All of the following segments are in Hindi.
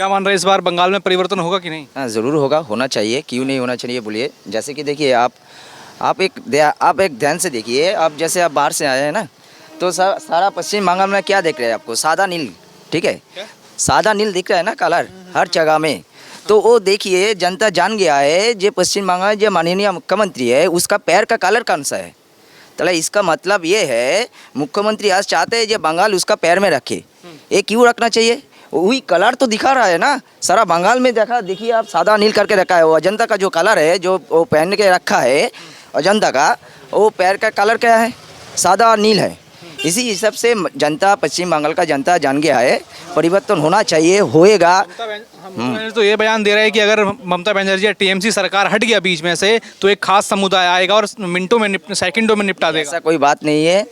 क्या मान रहे हैं इस बार बंगाल में परिवर्तन होगा कि नहीं? हाँ, ज़रूर होगा, होना चाहिए, क्यों नहीं होना चाहिए बोलिए। जैसे कि देखिए आप एक ध्यान से देखिए, आप जैसे आप बाहर से आए हैं ना, तो सारा पश्चिम बंगाल में क्या दिख रहा है आपको? सादा नील, ठीक है? क्या? सादा नील दिख रहा है ना कलर हर जगह में। तो वो देखिए जनता जान गया है, जो पश्चिम बंगाल जो माननीय मुख्यमंत्री है उसका पैर का कलर कौन सा है। तो इसका मतलब ये है मुख्यमंत्री आज चाहते हैं जो बंगाल उसका पैर में रखे। ये क्यों रखना चाहिए? वही कलर तो दिखा रहा है ना सारा बंगाल में। देखिए आप सादा नील करके रखा है। वो अजंता का जो कलर है जो वो पहन के रखा है अजंता का, वो पैर का कलर क्या है? सादा नील है। इसी हिसाब से जनता, पश्चिम बंगाल का जनता जान गया है परिवर्तन होना चाहिए, होएगा। मैंने तो ये बयान दे रहा है कि अगर ममता बनर्जी या टीएमसी सरकार हट गया बीच में से तो एक खास समुदाय आएगा और मिनटों में सेकंडों में निपटा देगा। ऐसा कोई बात नहीं है।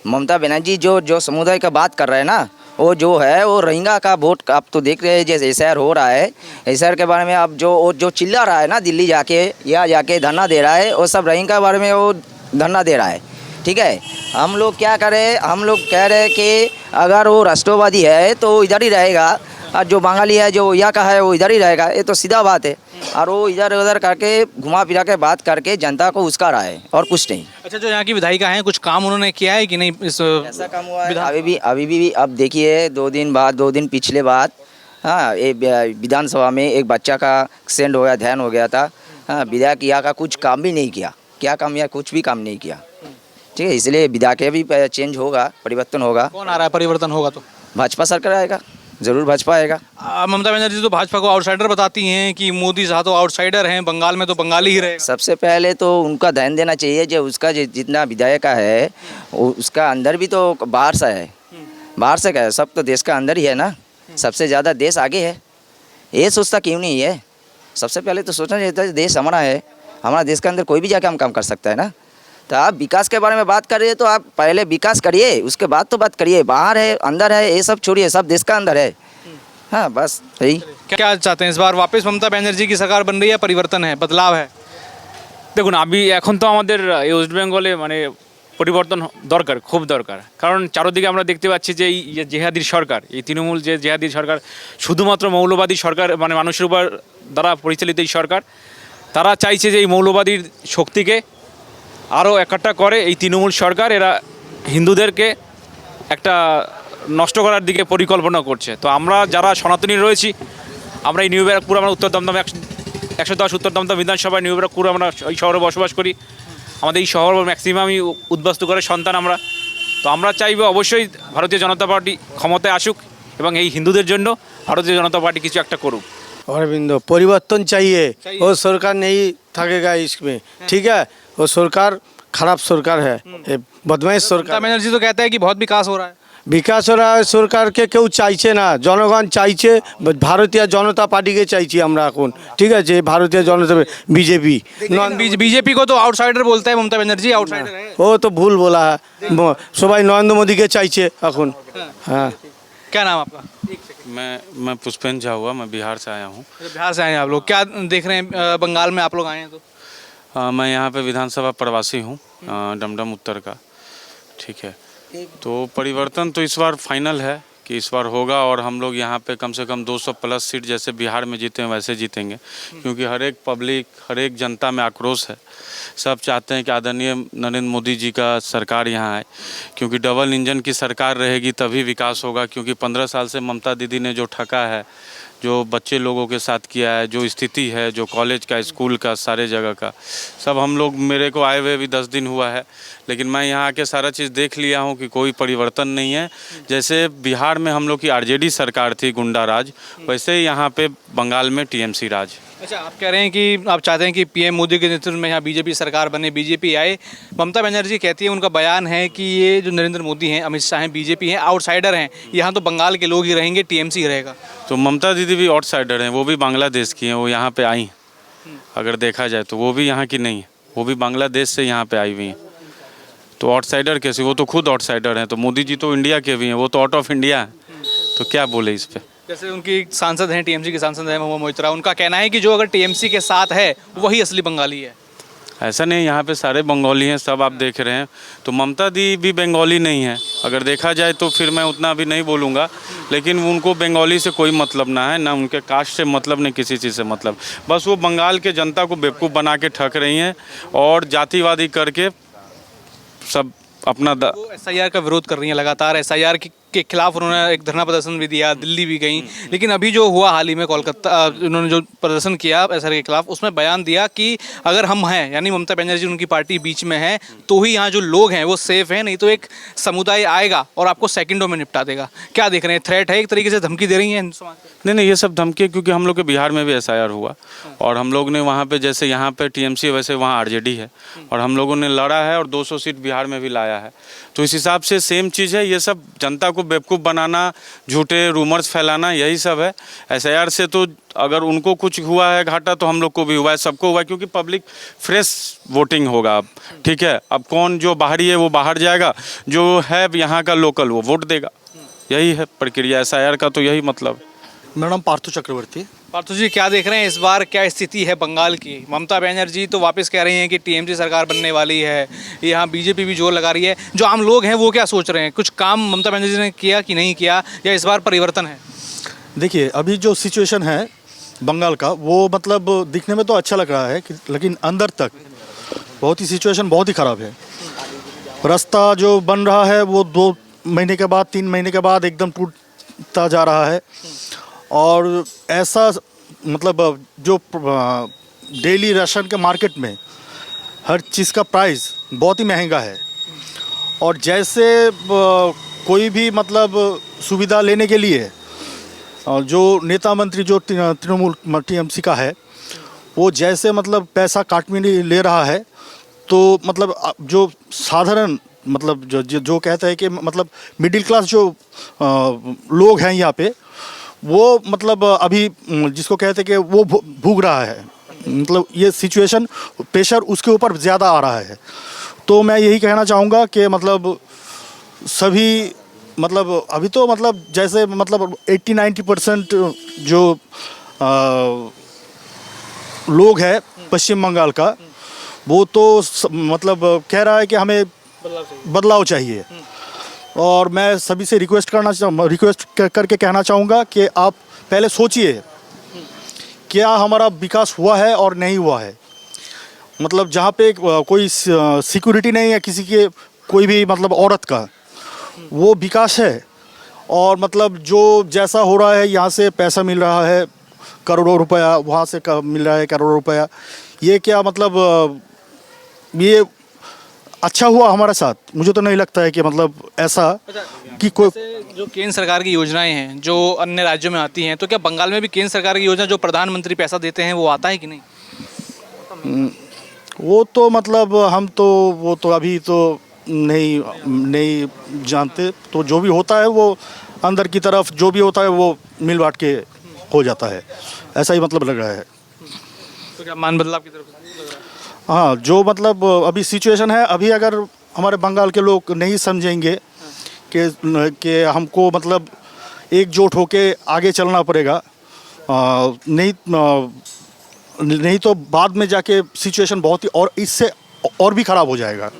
ममता बनर्जी जो समुदाय का बात कर रहे हैं ना, वो जो है वो रोहिंग्या का वोट आप तो देख रहे हैं जैसे एसआर हो रहा है। एसआर के बारे में आप जो चिल्ला रहा है ना दिल्ली जाके या जाके धरना दे रहा है, वो सब रोहिंग्या के बारे में वो धरना दे रहा है, ठीक है। हम लोग क्या करें? हम लोग कह रहे हैं कि अगर वो राष्ट्रवादी है तो वो इधर ही रहेगा, और जो बंगाली है जो यहाँ का है वो इधर ही रहेगा। ये तो सीधा बात है। और वो इधर उधर करके घुमा फिरा के बात करके जनता को उसका रहा है और कुछ नहीं। अच्छा, जो यहाँ की विधायिका हैं कुछ काम उन्होंने किया है कि नहीं? इस ऐसा काम हुआ है अभी भी अब देखिए 2 दिन पिछले बाद, हाँ, ये विधानसभा में एक बच्चा का एक्सीडेंट हो गया, ध्यान हो गया था। हाँ, विधायक यहाँ का कुछ काम भी नहीं किया। क्या काम किया? कुछ भी काम नहीं किया, ठीक है। इसलिए विधायक भी चेंज होगा, परिवर्तन होगा। कौन आ रहा है? परिवर्तन होगा तो भाजपा सरकार आएगा, ज़रूर भाजपा आएगा। ममता बनर्जी तो भाजपा को आउटसाइडर बताती हैं कि मोदी साहब तो आउटसाइडर हैं, बंगाल में तो बंगाली ही रहेगा। सबसे पहले तो उनका ध्यान देना चाहिए जो उसका जितना विधायक है उसका अंदर भी तो बाहर से है। बाहर से क्या है? सब तो देश का अंदर ही है ना। सबसे ज़्यादा देश आगे है। ये सोचता क्यों नहीं है? सबसे पहले तो सोचना चाहिए था देश हमारा है, हमारा देश के अंदर कोई भी जाके हम काम कर सकता है ना। तो आप विकास के बारे में बात कर रहे हैं तो आप पहले विकास करिए, उसके बाद तो बात करिए। बाहर है अंदर है ये सब छोड़िए, सब देश का अंदर है। हाँ, बस यही। क्या चाहते हैं इस बार वापस ममता बनर्जी की सरकार बन रही है, परिवर्तन है, बदलाव है? দেখুন আমি এখন তো আমাদের এই ওয়েস্ট বেঙ্গলে মানে পরিবর্তন দরকার, খুব দরকার। কারণ চারদিকে আমরা দেখতে পাচ্ছি যে এই যে জেহাদির সরকার, এই তৃণমূল যে জেহাদির সরকার, শুধুমাত্র মৌলবাদী সরকার, মানে মানুষের উপর দ্বারা পরিচালিত এই সরকার, তারা চাইছে যে এই মৌলবাদীর শক্তিকে আরও একটা করে এই তৃণমূল সরকার। এরা হিন্দুদেরকে একটা নষ্ট করার দিকে পরিকল্পনা করছে। তো আমরা যারা সনাতনী রয়েছি, আমরা এই নিউ ব্যারাকপুর, আমরা উত্তর দমদম 110 উত্তর দমদম বিধানসভায় নিউ ব্যারাকপুর আমরা এই শহরে বসবাস করি। আমাদের এই শহর ম্যাক্সিমামই উদ্বাস্তু করে সন্তান আমরা। তো আমরা চাইবো অবশ্যই ভারতীয় জনতা পার্টি ক্ষমতায় আসুক এবং এই হিন্দুদের জন্য ভারতীয় জনতা পার্টি কিছু একটা করুক। अरविंदो परिवर्तन चाहिए। वो सरकार नहीं थकेगा इसमें, ठीक है। वो सरकार खराब सरकार है, ये बदमाश ममता सरकार। बनर्जी तो कहता है कि बहुत विकास हो रहा है। विकास हो रहा है সরকারকে কেউ চাইছে না, জনগণ চাইছে ভারতীয় জনতা পার্টিকে চাইছি আমরা এখন, ঠিক আছে। ভারতীয় জনতা बीजेपी बीजेपी को तो आउटसाइडर बोलता है, ममता बनर्जी आउटसाइडर है। ও তো ভুল বলা है। সবাই নরেন্দ্র মোদীকে চাইছে এখন। हाँ, क्या नाम आपका? मैं पुष्पेंद्र झा हुआ, मैं बिहार से आया हूँ। बिहार से आए हैं आप लोग, क्या देख रहे हैं बंगाल में आप लोग आए हैं तो? मैं यहाँ पे विधानसभा प्रवासी हूँ, डमडम उत्तर का, ठीक है। तो परिवर्तन तो इस बार फाइनल है कि इस बार होगा, और हम लोग यहाँ पे कम से कम 200 प्लस सीट जैसे बिहार में जीते हैं वैसे जीतेंगे, क्योंकि हर एक पब्लिक, हर एक जनता में आक्रोश है। सब चाहते हैं कि आदरणीय नरेंद्र मोदी जी का सरकार यहाँ आए, क्योंकि डबल इंजन की सरकार रहेगी तभी विकास होगा। क्योंकि 15 साल से ममता दीदी ने जो ठगा है, जो बच्चे लोगों के साथ किया है, जो स्थिति है, जो कॉलेज का, स्कूल का, सारे जगह का, सब हम लोग, मेरे को आए हुए भी 10 दिन हुआ है, लेकिन मैं यहाँ आके सारा चीज़ देख लिया हूँ कि कोई परिवर्तन नहीं है। जैसे बिहार में हम लोग की आरजेडी सरकार थी, गुंडा राज, वैसे ही यहाँ पे बंगाल में टीएमसी राज। अच्छा, आप कह रहे हैं कि आप चाहते हैं कि पीएम मोदी के नेतृत्व में यहाँ बीजेपी सरकार बने, बीजेपी आए। ममता बनर्जी कहती है, उनका बयान है कि ये जो नरेंद्र मोदी हैं, अमित शाह हैं, बीजेपी हैं, आउटसाइडर हैं, यहाँ तो बंगाल के लोग ही रहेंगे, टीएमसी रहेगा। तो ममता दीदी भी आउटसाइडर हैं, वो भी बांग्लादेश की हैं, वो यहाँ पे आई हैं। अगर देखा जाए तो वो भी यहाँ की नहीं है, वो भी बांग्लादेश से यहाँ पे आई हुई हैं। तो आउटसाइडर कैसे? वो तो खुद आउटसाइडर हैं। तो मोदी जी तो इंडिया के भी हैं, वो तो आउट ऑफ इंडिया हैं। तो क्या बोले इस पर? जैसे उनकी सांसद हैं, टीएमसी के सांसद हैं मोहित्रा, उनका कहना है कि जो अगर टीएमसी के साथ है वही असली बंगाली है। ऐसा नहीं, यहाँ पे सारे बंगाली हैं, सब आप देख रहे हैं। तो ममता दी भी बंगाली नहीं है, अगर देखा जाए तो फिर मैं उतना भी नहीं बोलूँगा, लेकिन उनको बंगाली से कोई मतलब ना है, ना उनके कास्ट से मतलब, नहीं किसी चीज़ से मतलब। बस वो बंगाल के जनता को बेवकूफ़ बना के ठग रही हैं और जातिवादी करके सब अपना वो एसआईआर का विरोध कर रही हैं लगातार। एसआईआर के खिलाफ उन्होंने एक धरना प्रदर्शन भी दिया, दिल्ली भी गई। लेकिन अभी जो हुआ हाल ही में कोलकाता, उन्होंने जो प्रदर्शन किया एसआईआर के खिलाफ, उसमें बयान दिया कि अगर हम हैं, यानी ममता बनर्जी उनकी पार्टी बीच में है, तो ही यहाँ जो लोग हैं वो सेफ हैं, नहीं तो एक समुदाय आएगा और आपको सेकंडों में निपटा देगा। क्या देख रहे हैं, थ्रेट है, एक तरीके से धमकी दे रही हैं हिंदू समाज को? नहीं, ये सब धमकी, क्योंकि हम लोग के बिहार में भी एसआईआर हुआ और हम लोग ने वहाँ पे, जैसे यहाँ पे टीएमसी वैसे वहाँ आरजेडी है और हम लोगों ने लड़ा है और 200 सीट बिहार में भी लाया है। तो इस हिसाब से सेम चीज़ है, ये सब जनता को बेवकूफ़ बनाना, झूठे रूमर्स फैलाना, यही सब है। एसआईआर से तो अगर उनको कुछ हुआ है घाटा तो हम लोग को भी हुआ है, सबको हुआ है, क्योंकि पब्लिक फ्रेश वोटिंग होगा अब, ठीक है। अब कौन जो बाहरी है वो बाहर जाएगा, जो है यहाँ का लोकल वो वोट देगा, यही है प्रक्रिया एसआईआर का, तो यही मतलब। मेरा नाम पार्थु चक्रवर्ती। पार्थू जी, क्या देख रहे हैं इस बार, क्या स्थिति है बंगाल की? ममता बनर्जी तो वापस कह रही हैं कि टीएमसी सरकार बनने वाली है, यहाँ बीजेपी भी जोर लगा रही है। जो आम लोग हैं वो क्या सोच रहे हैं? कुछ काम ममता बनर्जी ने किया कि नहीं किया, या इस बार परिवर्तन है? देखिए, अभी जो सिचुएशन है बंगाल का, वो मतलब दिखने में तो अच्छा लग रहा है लेकिन अंदर तक बहुत ही सिचुएशन बहुत ही ख़राब है। रास्ता जो बन रहा है वो 2 महीने के बाद, 3 महीने के बाद एकदम टूटता जा रहा है। और ऐसा मतलब जो डेली राशन के मार्केट में हर चीज़ का प्राइस बहुत ही महंगा है। और जैसे कोई भी मतलब सुविधा लेने के लिए जो नेता मंत्री जो तृणमूल टीएमसी का है, वो जैसे मतलब पैसा काटमिनी ले रहा है, तो मतलब जो साधारण मतलब जो कहते हैं कि मतलब मिडिल क्लास जो लोग हैं यहाँ पे, वो मतलब अभी जिसको कहते हैं कि वो भूग रहा है। मतलब ये सिचुएशन, प्रेशर उसके ऊपर ज़्यादा आ रहा है। तो मैं यही कहना चाहूँगा कि मतलब सभी मतलब अभी तो मतलब जैसे मतलब 80-90% जो लोग हैं पश्चिम बंगाल का, वो तो मतलब कह रहा है कि हमें बदलाव चाहिए। और मैं सभी से रिक्वेस्ट करके कहना चाहूँगा कि आप पहले सोचिए क्या हमारा विकास हुआ है और नहीं हुआ है। मतलब जहाँ पे कोई सिक्योरिटी नहीं है किसी के, कोई भी मतलब औरत का, वो विकास है। और मतलब जो जैसा हो रहा है, यहाँ से पैसा मिल रहा है करोड़ों रुपया, वहाँ से मिल रहा है करोड़ों रुपया, ये क्या मतलब ये अच्छा हुआ हमारे साथ? मुझे तो नहीं लगता है कि मतलब ऐसा कि कोई जो केंद्र सरकार की योजनाएं हैं जो अन्य राज्यों में आती हैं, तो क्या बंगाल में भी केंद्र सरकार की योजना जो प्रधानमंत्री पैसा देते हैं वो आता है कि नहीं? वो तो मतलब हम तो वो तो अभी तो नहीं जानते। तो जो भी होता है वो अंदर की तरफ जो भी होता है वो मिल बांट के हो जाता है, ऐसा ही मतलब लग रहा है। तो क्या मान बदलाव की तरफ लग रहा है? हाँ, जो मतलब अभी सिचुएशन है, अभी अगर हमारे बंगाल के लोग नहीं समझेंगे कि हमको मतलब एकजुट होके आगे चलना पड़ेगा, नहीं तो बाद में जाके सिचुएशन बहुत ही और इससे और भी ख़राब हो जाएगा।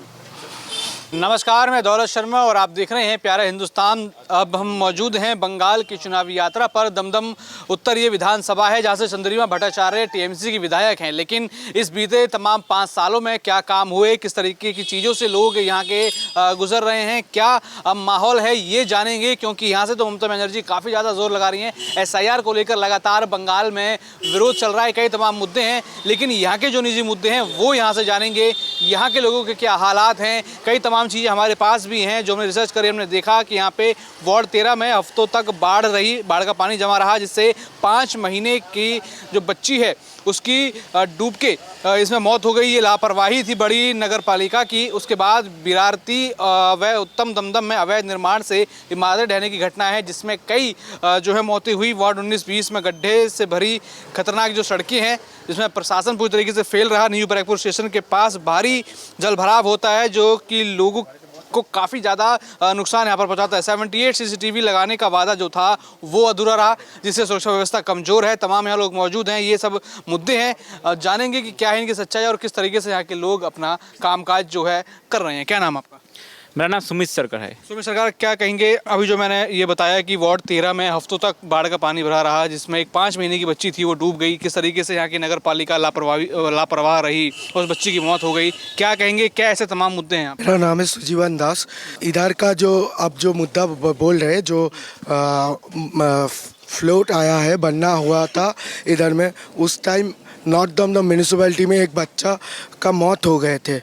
नमस्कार, मैं दौलत शर्मा और आप देख रहे हैं प्यारा हिंदुस्तान। अब हम मौजूद हैं बंगाल की चुनावी यात्रा पर। दमदम उत्तर ये विधानसभा है जहां से चंद्रिमा भट्टाचार्य टीएमसी की विधायक हैं। लेकिन इस बीते तमाम 5 सालों में क्या काम हुए, किस तरीके की चीज़ों से लोग यहाँ के गुजर रहे हैं, क्या अब माहौल है, ये जानेंगे। क्योंकि यहाँ से तो ममता बनर्जी काफ़ी ज़्यादा जोर लगा रही हैं। एसआईआर को लेकर लगातार बंगाल में विरोध चल रहा है, कई तमाम मुद्दे हैं, लेकिन यहाँ के जो निजी मुद्दे हैं वो यहाँ से जानेंगे। यहाँ के लोगों के क्या हालात हैं, कई तमाम चीज़ें हमारे पास भी हैं जो हमने रिसर्च करी। हमने देखा कि यहाँ पे वार्ड 13 में हफ्तों तक बाढ़ का पानी जमा रहा, जिससे 5 महीने की जो बच्ची है उसकी डूब के इसमें मौत हो गई। ये लापरवाही थी बड़ी नगर पालिका की। उसके बाद बिरारती व उत्तम दमदम में अवैध निर्माण से इमारतें ढहने की घटना है, जिसमें कई जो है मौतें हुई। वार्ड 19-20 में गड्ढे से भरी खतरनाक जो सड़कें हैं, जिसमें प्रशासन पूरी तरीके से फेल रहा। न्यू बैरकपुर स्टेशन के पास भारी जल भराव होता है, जो कि लोगों को काफ़ी ज़्यादा नुकसान यहाँ पर पहुँचा था। 78 CCTV लगाने का वादा जो था वो अधूरा रहा, जिससे सुरक्षा व्यवस्था कमज़ोर है। तमाम यहाँ लोग मौजूद हैं, ये सब मुद्दे हैं। जानेंगे कि क्या है इनकी सच्चाई और किस तरीके से यहाँ के लोग अपना कामकाज जो है कर रहे हैं। क्या नाम आपका? मेरा नाम सुमित सरकर है। सुमित सरकार, क्या कहेंगे? अभी जो मैंने ये बताया कि वार्ड 13 में हफ्तों तक बाढ़ का पानी भरा रहा, जिसमें एक 5 महीने की बच्ची थी वो डूब गई। किस तरीके से यहाँ की नगर पालिका लापरवाह रही, उस बच्ची की मौत हो गई। क्या कहेंगे, क्या ऐसे तमाम मुद्दे हैं? मेरा नाम है सुजीवन दास। इधर का जो आप जो मुद्दा बोल रहे हैं, जो फ्लोट आया है, बनना हुआ था इधर में, उस टाइम नॉर्थ दमदम म्यूनिसिपैलिटी में एक बच्चा का मौत हो गए थे।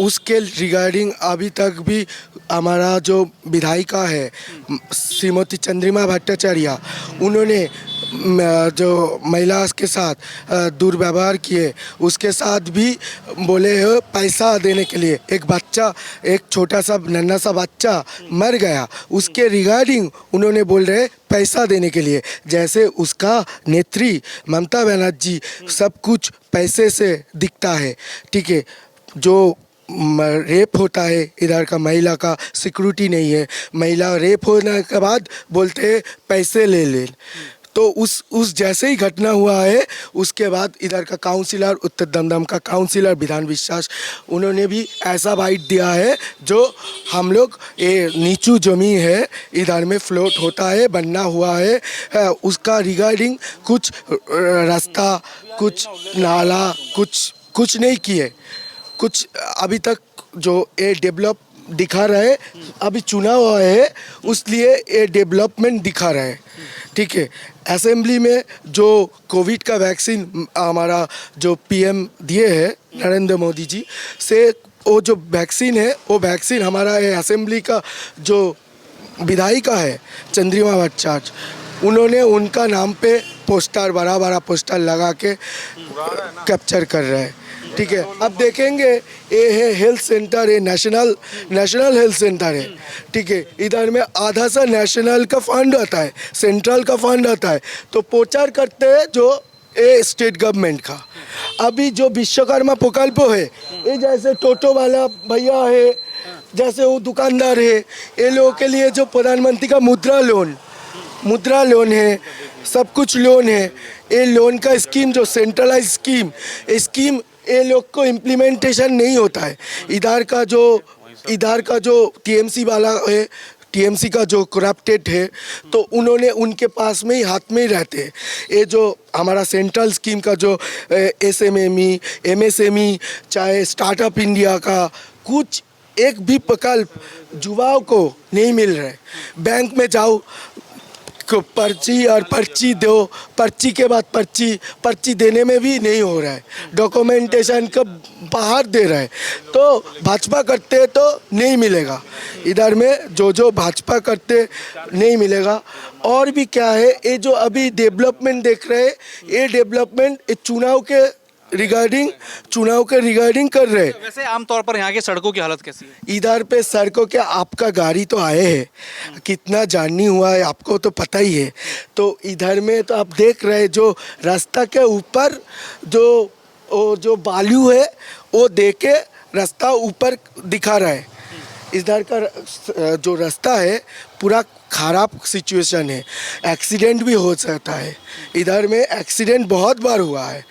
उसके रिगार्डिंग अभी तक भी हमारा जो विधायिका है श्रीमती चंद्रिमा भट्टाचार्य, उन्होंने जो महिला के साथ दुर्व्यवहार किए, उसके साथ भी बोले हो पैसा देने के लिए। एक बच्चा, एक छोटा सा नन्हा सा बच्चा मर गया, उसके रिगार्डिंग उन्होंने बोल रहे पैसा देने के लिए। जैसे उसका नेत्री ममता बनर्जी सब कुछ पैसे से दिखता है, ठीक है। जो रेप होता है इधर का, महिला का सिक्योरिटी नहीं है, महिला रेप होने के बाद बोलते हैं पैसे ले ले। तो उस जैसे ही घटना हुआ है, उसके बाद इधर का काउंसिलर, उत्तर दमदम का काउंसिलर विधान विश्वास, उन्होंने भी ऐसा बाइट दिया है जो हम लोग ये नीचू जमीन है इधर में फ्लोट होता है, बनना हुआ है, उसका रिगार्डिंग कुछ रास्ता, कुछ नाला, कुछ नहीं किए। कुछ अभी तक जो ये डेवलप दिखा रहे, अभी चुनाव आए है उसलिए ये डेवलपमेंट दिखा रहे, ठीक है। असेंबली में जो कोविड का वैक्सीन हमारा जो पीएम दिए हैं नरेंद्र मोदी जी से, वो जो वैक्सीन है, वो वैक्सीन हमारा ये असेंबली का जो विधायिका है चंद्रिमा भट्टाचार्य, उन्होंने उनका नाम पे पोस्टर, बड़ा बड़ा पोस्टर लगा के कैप्चर कर रहे हैं, ठीक है। अब देखेंगे, ये है हेल्थ सेंटर है, नेशनल हेल्थ सेंटर है, ठीक है। इधर में आधा सा नेशनल का फंड आता है, सेंट्रल का फंड आता है, तो प्रचार करते हैं जो ये स्टेट गवर्नमेंट का। अभी जो विश्वकर्मा प्रकल्प है, ये जैसे टोटो वाला भैया है, जैसे वो दुकानदार है, ये लोगों के लिए जो प्रधानमंत्री का मुद्रा लोन है, सब कुछ लोन है। ये लोन का स्कीम जो सेंट्रलाइज स्कीम ये लोग को इम्प्लीमेंटेशन नहीं होता है। इधर का जो टीएमसी वाला है, टीएमसी का जो करप्टेड है, तो उन्होंने उनके पास में ही हाथ में ही रहते हैं। ये जो हमारा सेंट्रल स्कीम का जो एसएमएमई, एमएसएमई, चाहे स्टार्टअप इंडिया का, कुछ एक भी प्रकल्प युवाओं को नहीं मिल रहा है। बैंक में जाओ, पर्ची और पर्ची दो, पर्ची के बाद पर्ची देने में भी नहीं हो रहा है, डॉक्यूमेंटेशन का बाहर दे रहा है। तो भाजपा करते तो नहीं मिलेगा, इधर में जो भाजपा करते नहीं मिलेगा। और भी क्या है, ये जो अभी डेवलपमेंट देख रहे हैं, ये डेवलपमेंट चुनाव के रिगार्डिंग कर रहे हैं। वैसे आमतौर पर यहाँ की सड़कों की हालत कैसी है? इधर पे सड़कों के, आपका गाड़ी तो आए है, कितना जार्नी हुआ है आपको तो पता ही है। तो इधर में तो आप देख रहे हैं, जो रास्ता के ऊपर जो बालू है वो दे के रास्ता ऊपर दिखा रहा है। इधर का जो रास्ता है पूरा ख़राब सिचुएशन है, एक्सीडेंट भी हो सकता है। इधर में एक्सीडेंट बहुत बार हुआ है,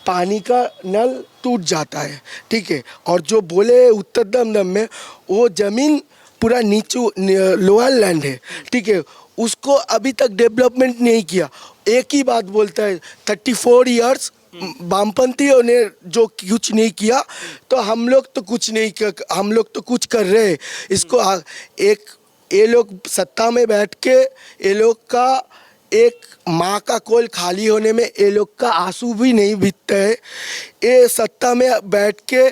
पानी का नल टूट जाता है, ठीक है। और जो बोले उत्तर दमदम में वो ज़मीन पूरा नीचू लोअर लैंड है, ठीक है, उसको अभी तक डेवलपमेंट नहीं किया। एक ही बात बोलता है, 34 ईयर्स वामपंथियों ने जो कुछ नहीं किया, तो हम लोग तो कुछ कर रहे हैं। इसको ये लोग सत्ता में बैठ के, ये लोग का एक माँ का कोल खाली होने में ये लोग का आंसू भी नहीं बीतते है। ये सत्ता में बैठ के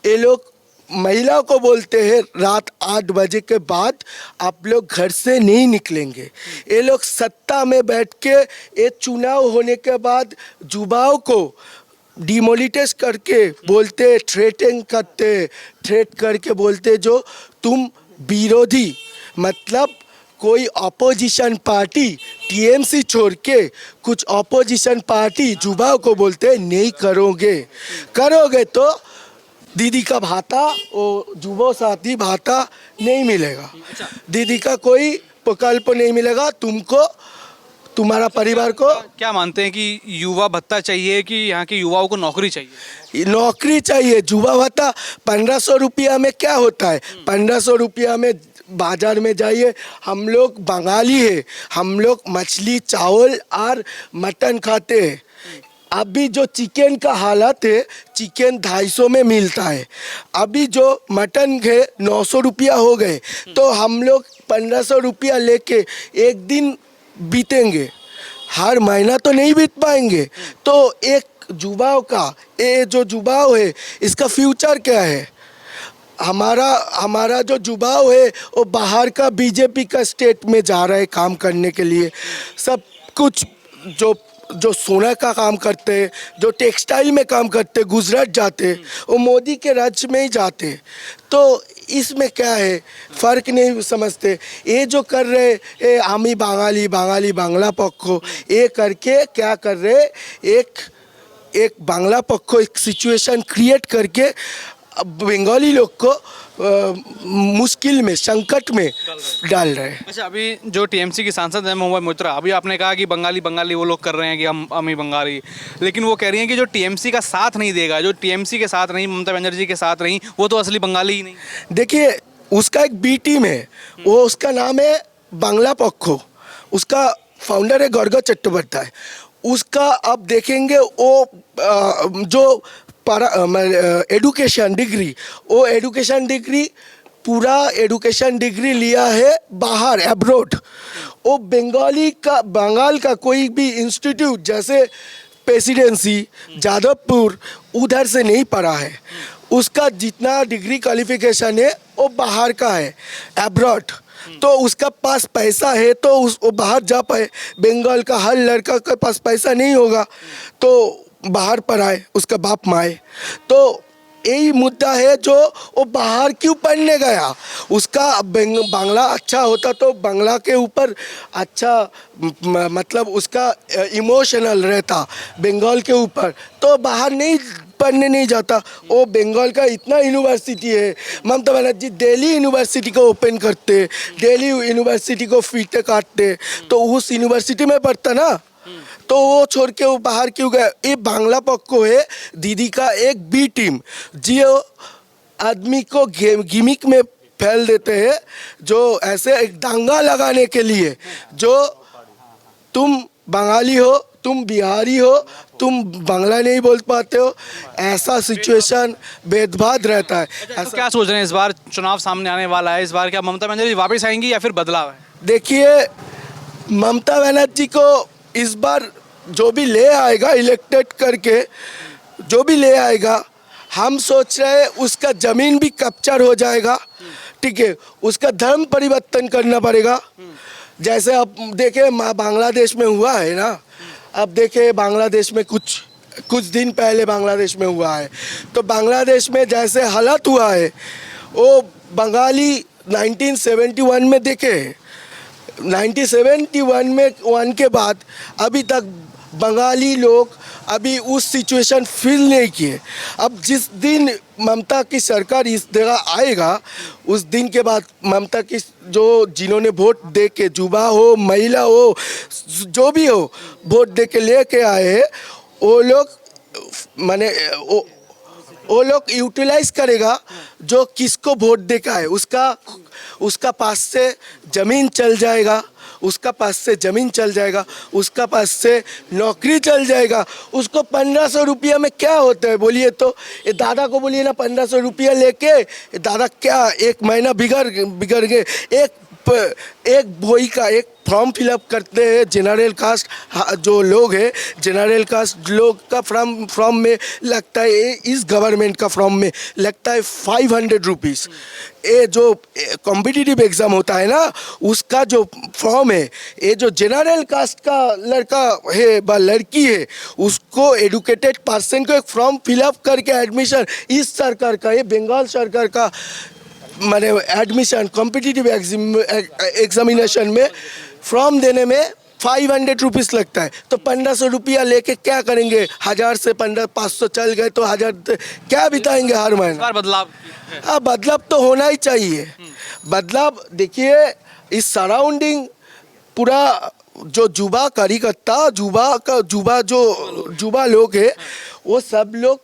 ये लोग महिला को बोलते हैं रात 8 बजे के बाद आप लोग घर से नहीं निकलेंगे। ये लोग सत्ता में बैठ के ये चुनाव होने के बाद युवाओं को डिमोलिटेस करके बोलते, थ्रेट करके बोलते जो तुम विरोधी, मतलब कोई अपोजिशन पार्टी टीएमसी छोड़ के कुछ अपोजिशन पार्टी युवाओं को बोलते नहीं करोगे तो दीदी का भाता वो जुबो साथी भाता नहीं मिलेगा, दीदी का कोई प्रकल्प नहीं मिलेगा तुमको, तुम्हारा परिवार को। क्या मानते हैं कि युवा भत्ता चाहिए कि यहाँ के युवाओं को नौकरी चाहिए? नौकरी चाहिए। जुबा भत्ता 1500 रुपया में क्या होता है? 1500 रुपया में बाजार में जाइए, हम लोग बंगाली है, हम लोग मछली चावल और मटन खाते हैं। अभी जो चिकन का हालत है, चिकन 250 में मिलता है, अभी जो मटन है 900 रुपया हो गए, तो हम लोग 1500 रुपया लेके एक दिन बीतेंगे, हर महीना तो नहीं बीत पाएंगे। तो एक युवाओं का, ये जो युवाओं है इसका फ्यूचर क्या है? हमारा जो युवाओं है वो बाहर का बीजेपी का स्टेट में जा रहा है काम करने के लिए। सब कुछ जो सोना का काम करते हैं, जो टेक्सटाइल में काम करते हैं, गुजरात जाते, वो मोदी के राज्य में ही जाते। तो इसमें क्या है, फ़र्क नहीं समझते। ये जो कर रहे ये आमी बांगाली बांग्ला पक्ष, ये करके क्या कर रहे, एक बांग्ला पक्ष एक सिचुएशन क्रिएट करके बंगाली लोग को मुश्किल में, संकट में डाल रहे हैं। अच्छा, अभी जो टीएमसी की सांसद हैं महुआ मोइत्रा, अभी आपने कहा कि बंगाली वो लोग कर रहे हैं कि हम ही बंगाली, लेकिन वो कह रही हैं कि जो टीएमसी का साथ नहीं देगा, जो टीएमसी के साथ नहीं, ममता बनर्जी के साथ नहीं, वो तो असली बंगाली ही नहीं। देखिए, उसका एक बी टीम है, वो उसका नाम है बांग्ला पक्ष, उसका फाउंडर है गौरव चट्टोपाध्याय। उसका अब देखेंगे वो जो एडुकेशन डिग्री, वो एडुकेशन डिग्री पूरा एडुकेशन डिग्री लिया है बाहर एब्रोड। वो बंगाल का कोई भी इंस्टीट्यूट जैसे प्रेसिडेंसी, जादवपुर, उधर से नहीं पढ़ा है। उसका जितना डिग्री क्वालिफिकेशन है वो बाहर का है, एब्रॉड। तो उसका पास पैसा है तो वो बाहर जा पाए। बंगाल का हर लड़का के पास पैसा नहीं होगा तो बाहर पढ़ाए उसका बाप माए। तो यही मुद्दा है जो वो बाहर क्यों पढ़ने गया। उसका बांग्ला अच्छा होता तो बांग्ला के ऊपर अच्छा मतलब उसका इमोशनल रहता बंगाल के ऊपर, तो बाहर नहीं पढ़ने नहीं जाता। वो बंगाल का इतना यूनिवर्सिटी है, ममता बनर्जी दिल्ली यूनिवर्सिटी को ओपन करते, दिल्ली यूनिवर्सिटी को फीते काटते, तो उस यूनिवर्सिटी में पढ़ता ना, तो वो छोड़ के वो बाहर क्यों गए। ये बांग्ला पक्ष है दीदी का एक बी टीम, जो आदमी को गिमिक में फैल देते हैं, जो ऐसे एक दंगा लगाने के लिए, जो तुम बंगाली हो, तुम बिहारी हो, तुम बांग्ला नहीं बोल पाते हो, ऐसा सिचुएशन भेदभाव रहता है। तो क्या सोच रहे हैं, इस बार चुनाव सामने आने वाला है, इस बार क्या ममता बनर्जी वापस आएंगी या फिर बदलाव है? देखिए, ममता बनर्जी को इस बार जो भी ले आएगा इलेक्टेड करके, जो भी ले आएगा, हम सोच रहे हैं उसका ज़मीन भी कैप्चर हो जाएगा, ठीक है। उसका धर्म परिवर्तन करना पड़ेगा। जैसे अब देखे बांग्लादेश में हुआ है ना, अब देखे बांग्लादेश में कुछ दिन पहले बांग्लादेश में हुआ है, तो बांग्लादेश में जैसे हालत हुआ है वो बंगाली 1971 में देखे, 1971 के बाद अभी तक बंगाली लोग अभी उस सिचुएशन फील नहीं किए। अब जिस दिन ममता की सरकार इस जगह आएगा, उस दिन के बाद ममता की जो जिन्होंने वोट दे के, युवा हो महिला हो जो भी हो, वोट दे के लेके आए हैं, वो लोग माने वो लोग यूटिलाइज करेगा जो किसको वोट दे के आए, उसका पास से ज़मीन चल जाएगा, उसका पास से ज़मीन चल जाएगा, उसका पास से नौकरी चल जाएगा। उसको 1500 रुपया में क्या होता है बोलिए तो? ये दादा को बोलिए ना 1500 रुपया लेके दादा क्या एक महीना बिगड़ गए। एक बोई का एक फॉर्म फिलअप करते हैं जनरल कास्ट जो लोग हैं, जनरल कास्ट लोग का फॉर्म में लगता है, इस गवर्नमेंट का फॉर्म में लगता है 500 रुपीज़। ये जो कॉम्पिटिटिव एग्ज़ाम होता है ना, उसका जो फॉर्म है, ये जो जनरल कास्ट का लड़का है व लड़की है, उसको एडुकेटेड पर्सन को एक फॉर्म फिलअप करके एडमिशन, इस सरकार का, ये बंगाल सरकार का माने एडमिशन कॉम्पिटिटिव एग्जामिनेशन में फॉर्म देने में 500 रुपीज़ लगता है, तो 1500 रुपया लेके क्या करेंगे? 1000 से 500 चल गए तो 1000 क्या बिताएंगे हर इस महीना? बार बदलाव हाँ, बदलाव तो होना ही चाहिए। बदलाव देखिए, इस सराउंडिंग पूरा जो जुबा कार्यकर्ता, जुबा लोग है, वो सब लोग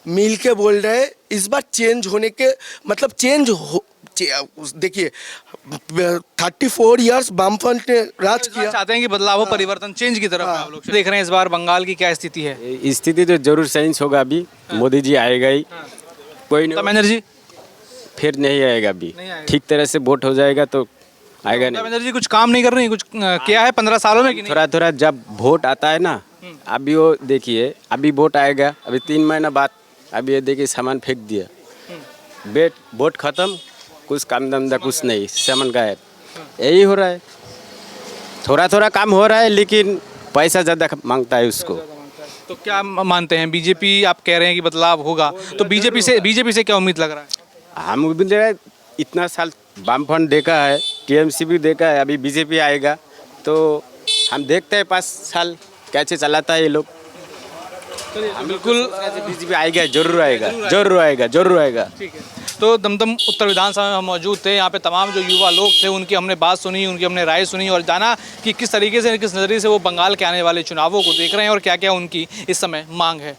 मिल के बोल रहे हैं इस बार चेंज होने के मतलब देखिए 34 इयर्स वामफ्रंट ने राज इस बार किया। चाहते हैं कि बदलाव हो, परिवर्तन, चेंज की तरफ आप लोग देख रहे हैं। इस बार बंगाल की क्या स्थिति है? स्थिति तो जरूर चेंज होगा अभी। मोदी जी आएगा ही, कोई ममता नहीं बनर्जी फिर नहीं आएगा अभी। नहीं आएगा। ठीक तरह से वोट हो जाएगा तो आएगा ममता नहीं। बनर्जी कुछ काम नहीं कर रही, कुछ किया है 15 सालों में कि नहीं? थोड़ा थोड़ा जब वोट आता है ना, अभी वो देखिए, अभी वोट आएगा, अभी 3 महीना बाद अभी ये देखिए सामान फेंक दिया, वोट खत्म, कुछ काम धंधा कुछ नहीं, सामान गायब। यही हो रहा है, थोड़ा थोड़ा काम हो रहा है लेकिन पैसा ज़्यादा मांगता है उसको। तो क्या मानते हैं, बीजेपी आप कह रहे हैं कि बदलाव होगा, तो बीजेपी से क्या उम्मीद लग रहा है? हम उम्मीद है, इतना साल वामफ्रंट देखा है, टीएमसी भी देखा है, अभी बीजेपी आएगा तो हम देखते हैं 5 साल कैसे चलाता है ये लोग। बिल्कुल बीजेपी आएगा, जरूर आएगा, जरूर आएगा, जरूर आएगा। ठीक है। तो दमदम उत्तर विधानसभा में हम मौजूद थे। यहाँ पे तमाम जो युवा लोग थे उनकी हमने बात सुनी, उनकी हमने राय सुनी और जाना कि किस तरीके से, किस नज़रिए से वो बंगाल के आने वाले चुनावों को देख रहे हैं और क्या क्या उनकी इस समय मांग है।